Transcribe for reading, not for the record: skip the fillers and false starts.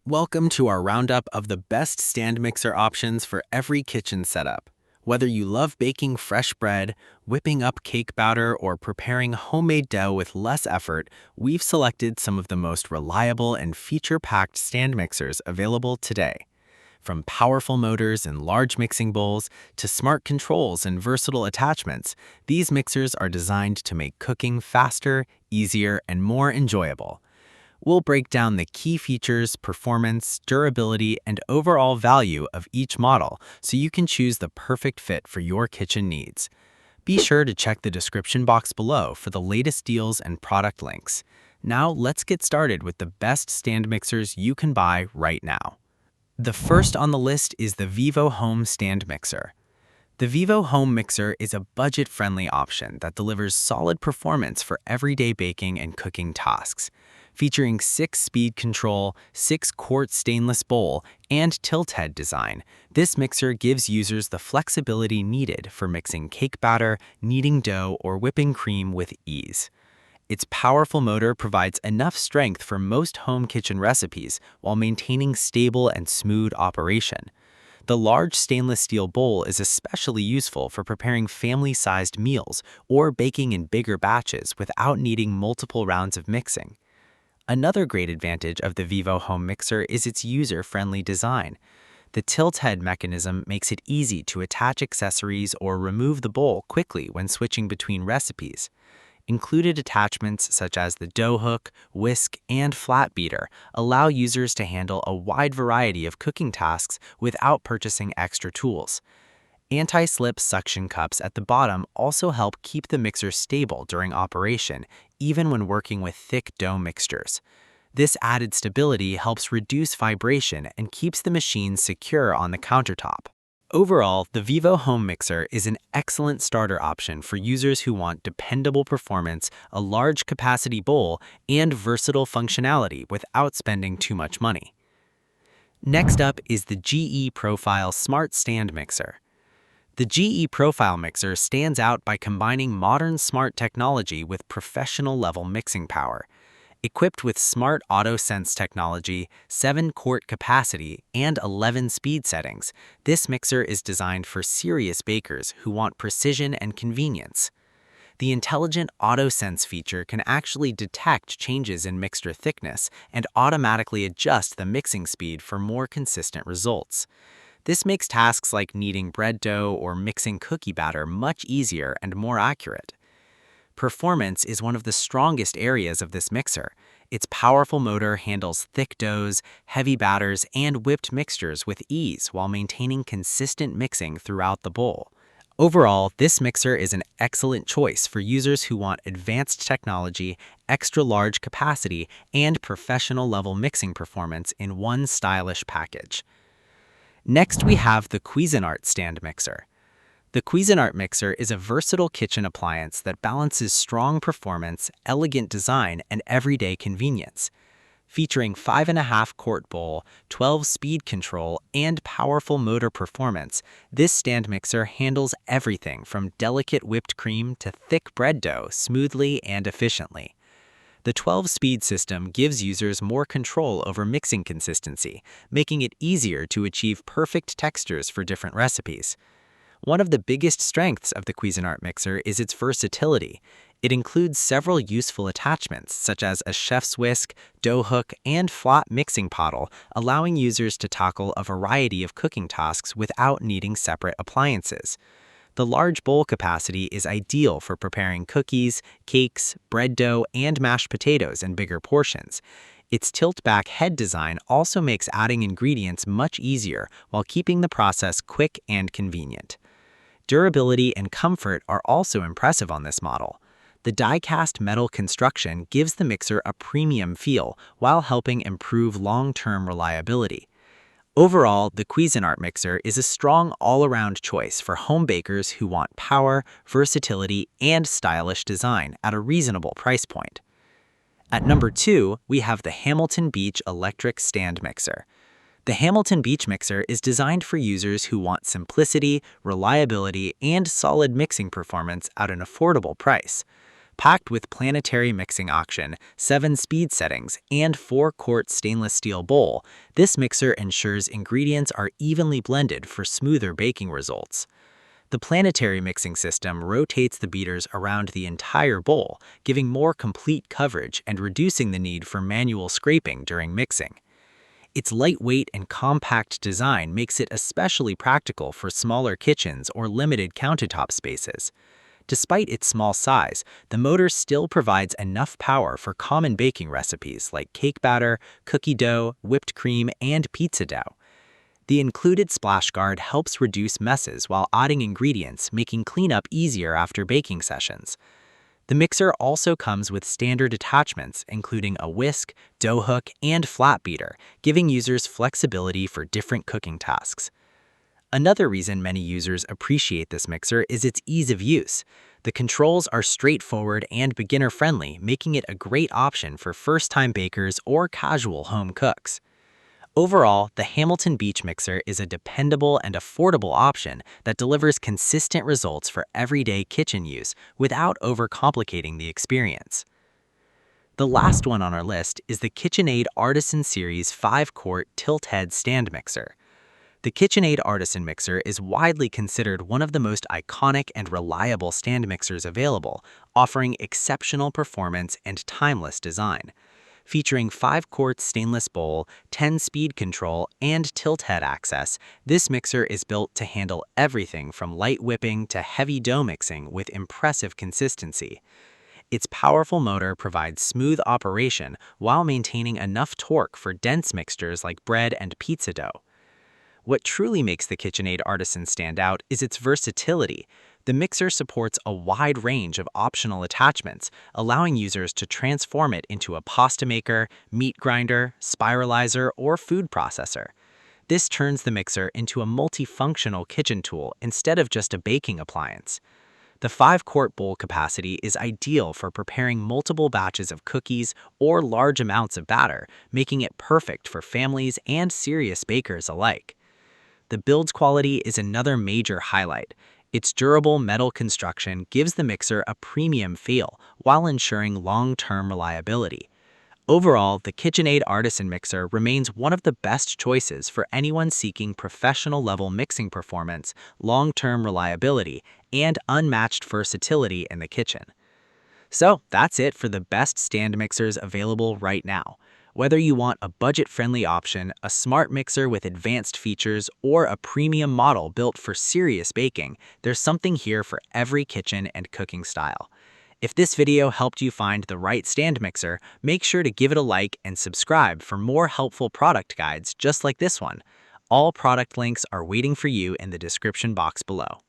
Welcome to our roundup of the best stand mixer options for every kitchen setup. Whether you love baking fresh bread, whipping up cake batter, or preparing homemade dough with less effort, we've selected some of the most reliable and feature-packed stand mixers available today. From powerful motors and large mixing bowls to smart controls and versatile attachments, these mixers are designed to make cooking faster, easier, and more enjoyable. We'll break down the key features, performance, durability, and overall value of each model so you can choose the perfect fit for your kitchen needs. Be sure to check the description box below for the latest deals and product links. Now let's get started with the best stand mixers you can buy right now. The first on the list is the Vivo Home Stand Mixer. The Vivo Home Mixer is a budget-friendly option that delivers solid performance for everyday baking and cooking tasks. Featuring 6-speed control, 6-quart stainless bowl, and tilt head design, this mixer gives users the flexibility needed for mixing cake batter, kneading dough, or whipping cream with ease. Its powerful motor provides enough strength for most home kitchen recipes while maintaining stable and smooth operation. The large stainless steel bowl is especially useful for preparing family-sized meals or baking in bigger batches without needing multiple rounds of mixing. Another great advantage of the Vivo Home Mixer is its user-friendly design. The tilt head mechanism makes it easy to attach accessories or remove the bowl quickly when switching between recipes. Included attachments such as the dough hook, whisk, and flat beater allow users to handle a wide variety of cooking tasks without purchasing extra tools. Anti-slip suction cups at the bottom also help keep the mixer stable during operation, even when working with thick dough mixtures. This added stability helps reduce vibration and keeps the machine secure on the countertop. Overall, the Vivo Home Mixer is an excellent starter option for users who want dependable performance, a large capacity bowl, and versatile functionality without spending too much money. Next up is the GE Profile Smart Stand Mixer. The GE Profile Mixer stands out by combining modern smart technology with professional-level mixing power. Equipped with smart auto-sense technology, 7-quart capacity, and 11 speed settings, this mixer is designed for serious bakers who want precision and convenience. The intelligent auto-sense feature can actually detect changes in mixture thickness and automatically adjust the mixing speed for more consistent results. This makes tasks like kneading bread dough or mixing cookie batter much easier and more accurate. Performance is one of the strongest areas of this mixer. Its powerful motor handles thick doughs, heavy batters, and whipped mixtures with ease while maintaining consistent mixing throughout the bowl. Overall, this mixer is an excellent choice for users who want advanced technology, extra large capacity, and professional-level mixing performance in one stylish package. Next, we have the Cuisinart Stand Mixer. The Cuisinart Mixer is a versatile kitchen appliance that balances strong performance, elegant design, and everyday convenience. Featuring 5.5-quart bowl, 12-speed control, and powerful motor performance, this stand mixer handles everything from delicate whipped cream to thick bread dough smoothly and efficiently. The 12-speed system gives users more control over mixing consistency, making it easier to achieve perfect textures for different recipes. One of the biggest strengths of the Cuisinart mixer is its versatility. It includes several useful attachments, such as a chef's whisk, dough hook, and flat mixing paddle, allowing users to tackle a variety of cooking tasks without needing separate appliances. The large bowl capacity is ideal for preparing cookies, cakes, bread dough, and mashed potatoes in bigger portions. Its tilt-back head design also makes adding ingredients much easier while keeping the process quick and convenient. Durability and comfort are also impressive on this model. The die-cast metal construction gives the mixer a premium feel while helping improve long-term reliability. Overall, the Cuisinart mixer is a strong all-around choice for home bakers who want power, versatility, and stylish design at a reasonable price point. At number 2, we have the Hamilton Beach Electric Stand Mixer. The Hamilton Beach Mixer is designed for users who want simplicity, reliability, and solid mixing performance at an affordable price. Packed with planetary mixing option, 7 speed settings, and 4-quart stainless steel bowl, this mixer ensures ingredients are evenly blended for smoother baking results. The planetary mixing system rotates the beaters around the entire bowl, giving more complete coverage and reducing the need for manual scraping during mixing. Its lightweight and compact design makes it especially practical for smaller kitchens or limited countertop spaces. Despite its small size, the motor still provides enough power for common baking recipes like cake batter, cookie dough, whipped cream, and pizza dough. The included splash guard helps reduce messes while adding ingredients, making cleanup easier after baking sessions. The mixer also comes with standard attachments, including a whisk, dough hook, and flat beater, giving users flexibility for different cooking tasks. Another reason many users appreciate this mixer is its ease of use. The controls are straightforward and beginner-friendly, making it a great option for first-time bakers or casual home cooks. Overall, the Hamilton Beach Mixer is a dependable and affordable option that delivers consistent results for everyday kitchen use without overcomplicating the experience. The last one on our list is the KitchenAid Artisan Series 5-quart tilt-head stand mixer. The KitchenAid Artisan Mixer is widely considered one of the most iconic and reliable stand mixers available, offering exceptional performance and timeless design. Featuring 5-quart stainless bowl, 10-speed control, and tilt-head access, this mixer is built to handle everything from light whipping to heavy dough mixing with impressive consistency. Its powerful motor provides smooth operation while maintaining enough torque for dense mixtures like bread and pizza dough. What truly makes the KitchenAid Artisan stand out is its versatility. The mixer supports a wide range of optional attachments, allowing users to transform it into a pasta maker, meat grinder, spiralizer, or food processor. This turns the mixer into a multifunctional kitchen tool instead of just a baking appliance. The 5-quart bowl capacity is ideal for preparing multiple batches of cookies or large amounts of batter, making it perfect for families and serious bakers alike. The build quality is another major highlight. Its durable metal construction gives the mixer a premium feel while ensuring long-term reliability. Overall, the KitchenAid Artisan Mixer remains one of the best choices for anyone seeking professional-level mixing performance, long-term reliability, and unmatched versatility in the kitchen. So that's it for the best stand mixers available right now. Whether you want a budget-friendly option, a smart mixer with advanced features, or a premium model built for serious baking, there's something here for every kitchen and cooking style. If this video helped you find the right stand mixer, make sure to give it a like and subscribe for more helpful product guides just like this one. All product links are waiting for you in the description box below.